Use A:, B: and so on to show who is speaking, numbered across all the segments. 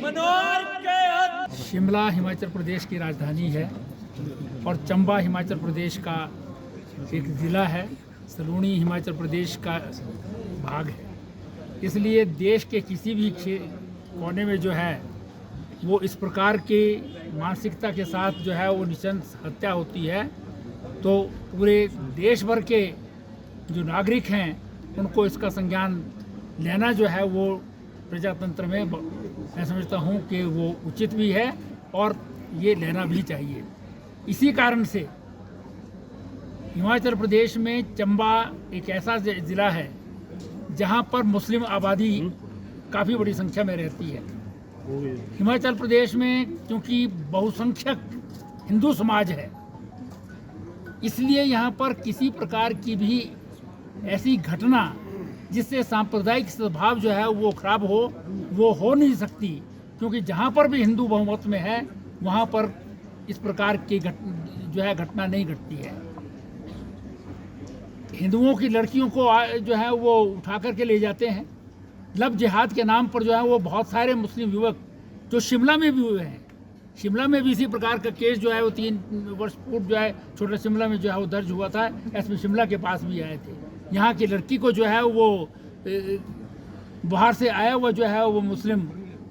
A: मनोहर के
B: शिमला हिमाचल प्रदेश की राजधानी है और चंबा हिमाचल प्रदेश का एक ज़िला है। सलूनी हिमाचल प्रदेश का भाग है। इसलिए देश के किसी भी कोने में जो है वो इस प्रकार की मानसिकता के साथ जो है वो निशंस हत्या होती है तो पूरे देश भर के जो नागरिक हैं उनको इसका संज्ञान लेना जो है वो प्रजातंत्र में मैं समझता हूँ कि वो उचित भी है और ये लेना भी चाहिए। इसी कारण से हिमाचल प्रदेश में चंबा एक ऐसा ज़िला है जहाँ पर मुस्लिम आबादी काफ़ी बड़ी संख्या में रहती है। हिमाचल प्रदेश में क्योंकि बहुसंख्यक हिंदू समाज है इसलिए यहाँ पर किसी प्रकार की भी ऐसी घटना जिससे सांप्रदायिक सद्भाव जो है वो खराब वो हो नहीं सकती, क्योंकि जहाँ पर भी हिंदू बहुमत में है वहाँ पर इस प्रकार की जो है घटना नहीं घटती है। हिंदुओं की लड़कियों को जो है वो उठा करके ले जाते हैं। लव जिहाद के नाम पर जो है वो बहुत सारे मुस्लिम युवक जो शिमला में भी हुए हैं, शिमला में भी इसी प्रकार का केस जो है वो 3 वर्ष पूर्व जो है छोटा शिमला में जो है वो दर्ज हुआ था। एसपी शिमला के पास भी आए थे। यहाँ की लड़की को जो है वो बाहर से आया हुआ जो है वो मुस्लिम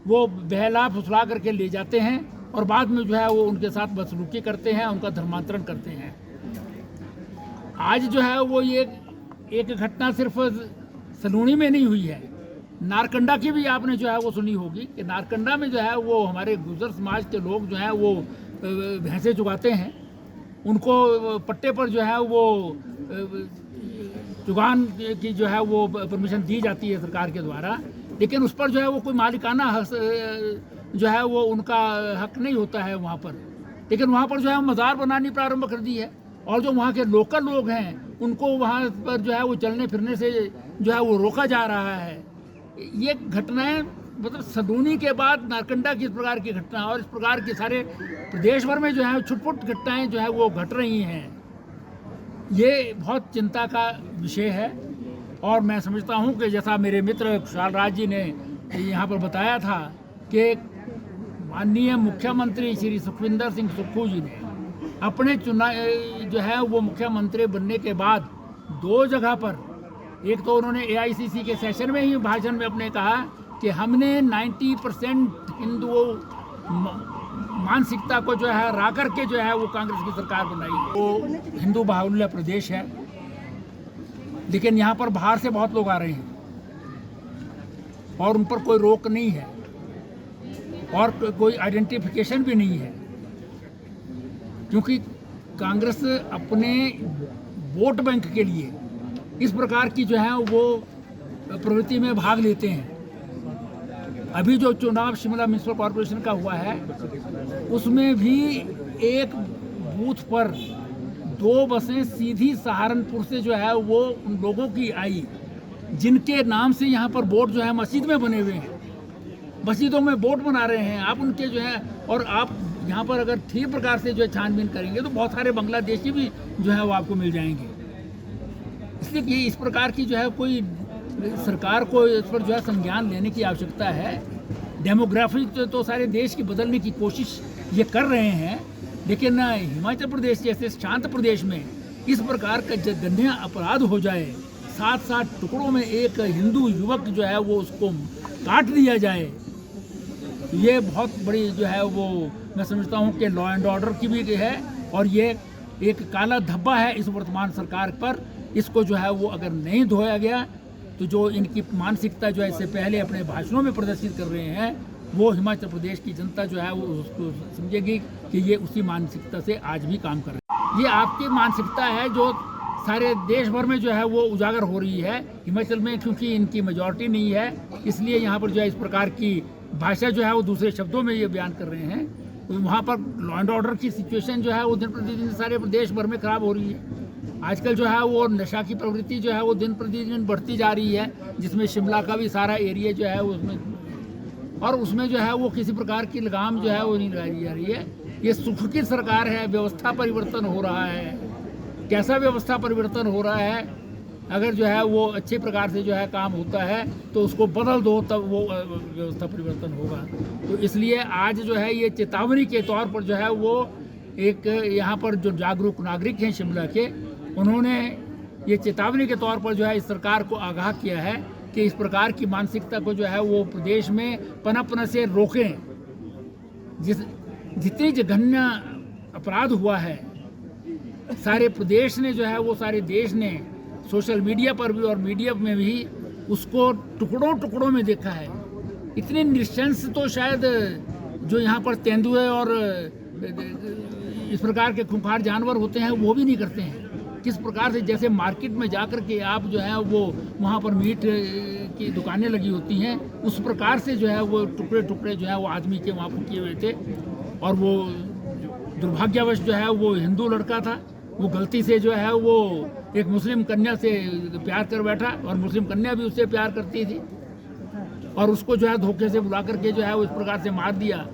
B: वो बहला फुसला करके ले जाते हैं और बाद में जो है वो उनके साथ बदसलूकी करते हैं, उनका धर्मांतरण करते हैं। आज जो है वो ये एक घटना सिर्फ सलूनी में नहीं हुई है, नारकंडा की भी आपने जो है वो सुनी होगी कि नारकंडा में जो है वो हमारे गुर्जर समाज के लोग जो है वो भैंसे चुगाते हैं। उनको पट्टे पर जो है वो चुगान की जो है वो परमिशन दी जाती है सरकार के द्वारा, लेकिन उस पर जो है वो कोई मालिकाना जो है वो उनका हक नहीं होता है वहाँ पर। लेकिन वहाँ पर जो है मज़ार बनानी प्रारंभ कर दी है और जो वहाँ के लोकल लोग हैं उनको वहाँ पर जो है वो चलने फिरने से जो है वो रोका जा रहा है। ये घटनाएं मतलब सलूनी के बाद नारकंडा की इस प्रकार की घटना और इस प्रकार के सारे प्रदेश भर में जो है छुटपुट घटनाएं जो है वो घट रही हैं। ये बहुत चिंता का विषय है और मैं समझता हूँ कि जैसा मेरे मित्र खुशहाल राज जी ने यहाँ पर बताया था कि माननीय मुख्यमंत्री श्री सुखविंदर सिंह सुक्खू जी ने अपने चुनाव जो है वो मुख्यमंत्री बनने के बाद 2 जगह पर, एक तो उन्होंने AICC के सेशन में ही भाषण में अपने कहा कि हमने 90% हिंदुओं मानसिकता को जो है हरा करके जो है वो कांग्रेस की सरकार बनाई। वो हिंदू बाहुल्य प्रदेश है लेकिन यहाँ पर बाहर से बहुत लोग आ रहे हैं और उन पर कोई रोक नहीं है और कोई आइडेंटिफिकेशन भी नहीं है, क्योंकि कांग्रेस अपने वोट बैंक के लिए इस प्रकार की जो है वो प्रवृत्ति में भाग लेते हैं। अभी जो चुनाव शिमला म्युनिसिपल कॉरपोरेशन का हुआ है उसमें भी एक बूथ पर 2 बसें सीधी सहारनपुर से जो है वो उन लोगों की आई जिनके नाम से यहाँ पर बोर्ड जो है मस्जिद में बने हुए हैं, मस्जिदों में बोर्ड बना रहे हैं। आप उनके जो है और आप यहाँ पर अगर ठीक प्रकार से जो है छानबीन करेंगे तो बहुत सारे बांग्लादेशी भी जो है वो आपको मिल जाएंगे। इसलिए कि इस प्रकार की जो है कोई सरकार को इस पर जो है संज्ञान लेने की आवश्यकता है। डेमोग्राफी तो सारे देश की बदलने की कोशिश ये कर रहे हैं, लेकिन हिमाचल प्रदेश जैसे शांत प्रदेश में इस प्रकार का जघन्य अपराध हो जाए, 7 टुकड़ों में एक हिंदू युवक जो है वो उसको काट दिया जाए, ये बहुत बड़ी जो है वो मैं समझता हूँ कि लॉ एंड ऑर्डर की भी है और ये एक काला धब्बा है इस वर्तमान सरकार पर। इसको जो है वो अगर नहीं धोया गया तो जो इनकी मानसिकता जो है इससे पहले अपने भाषणों में प्रदर्शित कर रहे हैं वो हिमाचल प्रदेश की जनता जो है वो उसको समझेगी कि ये उसी मानसिकता से आज भी काम कर रहे हैं। ये आपकी मानसिकता है जो सारे देश भर में जो है वो उजागर हो रही है। हिमाचल में क्योंकि इनकी मेजॉरिटी नहीं है इसलिए यहाँ पर जो है इस प्रकार की भाषा जो है वो दूसरे शब्दों में ये बयान कर रहे हैं। तो वहाँ पर लॉ एंड ऑर्डर की सिचुएशन जो है वो दिन प्रतिदिन सारे देश भर में खराब हो रही है। आजकल जो है वो नशा की प्रवृत्ति जो है वो दिन प्रतिदिन बढ़ती जा रही है, जिसमें शिमला का भी सारा एरिया जो है उसमें और उसमें जो है वो किसी प्रकार की लगाम जो है वो नहीं लगाई जा रही है। ये सुख की सरकार है, व्यवस्था परिवर्तन हो रहा है। कैसा व्यवस्था परिवर्तन हो रहा है अगर जो है वो अच्छे प्रकार से जो है काम होता है तो उसको बदल दो, तब वो व्यवस्था परिवर्तन होगा। तो इसलिए आज जो है ये चेतावनी के तौर पर जो है वो एक यहाँ पर जो जागरूक नागरिक हैं शिमला के, उन्होंने ये चेतावनी के तौर पर जो है इस सरकार को आगाह किया है कि इस प्रकार की मानसिकता को जो है वो प्रदेश में पनपने से रोकें। जितनी जघन्य अपराध हुआ है सारे प्रदेश ने जो है वो सारे देश ने सोशल मीडिया पर भी और मीडिया में भी उसको टुकड़ों टुकड़ों में देखा है। इतने नृशंस तो शायद जो यहाँ पर तेंदुए और इस प्रकार के खूंखार जानवर होते हैं वो भी नहीं करते हैं। किस प्रकार से जैसे मार्केट में जाकर के आप जो है वो वहाँ पर मीट की दुकानें लगी होती हैं, उस प्रकार से जो है वो टुकड़े टुकड़े जो है वो आदमी के वहाँ पर किए हुए थे। और वो दुर्भाग्यवश जो है वो हिंदू लड़का था, वो गलती से जो है वो एक मुस्लिम कन्या से प्यार कर बैठा और मुस्लिम कन्या भी उससे प्यार करती थी और उसको जो है धोखे से बुला करके जो है वो इस प्रकार से मार दिया।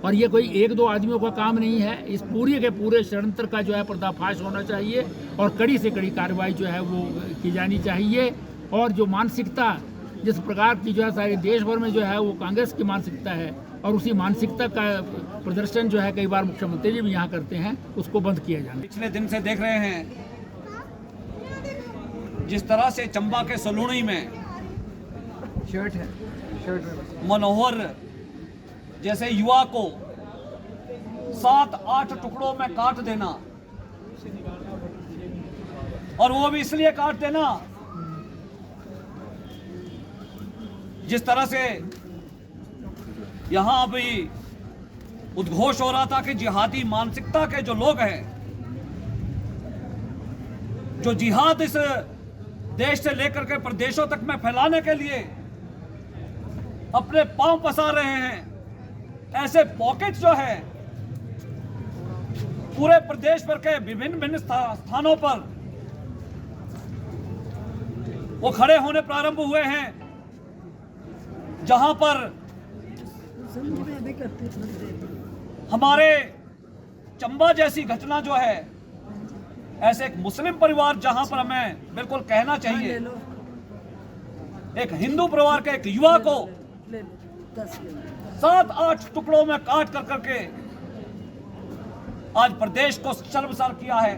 B: और ये कोई एक दो आदमियों का काम नहीं है, इस पूरे के पूरे षड्यंत्र का जो है पर्दाफाश होना चाहिए और कड़ी से कड़ी कार्रवाई जो है वो की जानी चाहिए। और जो मानसिकता जिस प्रकार की जो है सारे देश भर में जो है वो कांग्रेस की मानसिकता है और उसी मानसिकता का प्रदर्शन जो है कई बार मुख्यमंत्री जी भी यहाँ करते हैं, उसको बंद किया जाना।
A: पिछले दिन से देख रहे हैं जिस तरह से चंबा के सलूणी में मनोहर जैसे युवा को 7-8 टुकड़ों में काट देना, और वो भी इसलिए काट देना जिस तरह से यहां अभी उद्घोष हो रहा था कि जिहादी मानसिकता के जो लोग हैं, जो जिहाद इस देश से लेकर के प्रदेशों तक में फैलाने के लिए अपने पांव पसार रहे हैं, ऐसे पॉकेट जो है पूरे प्रदेश भर के विभिन्न स्थानों पर वो खड़े होने प्रारंभ हुए हैं, जहां पर हमारे चंबा जैसी घटना जो है, ऐसे एक मुस्लिम परिवार जहां पर हमें बिल्कुल कहना चाहिए एक हिंदू परिवार के एक युवा को 7-8 टुकड़ों में काट कर करके आज प्रदेश को शर्मसार किया है।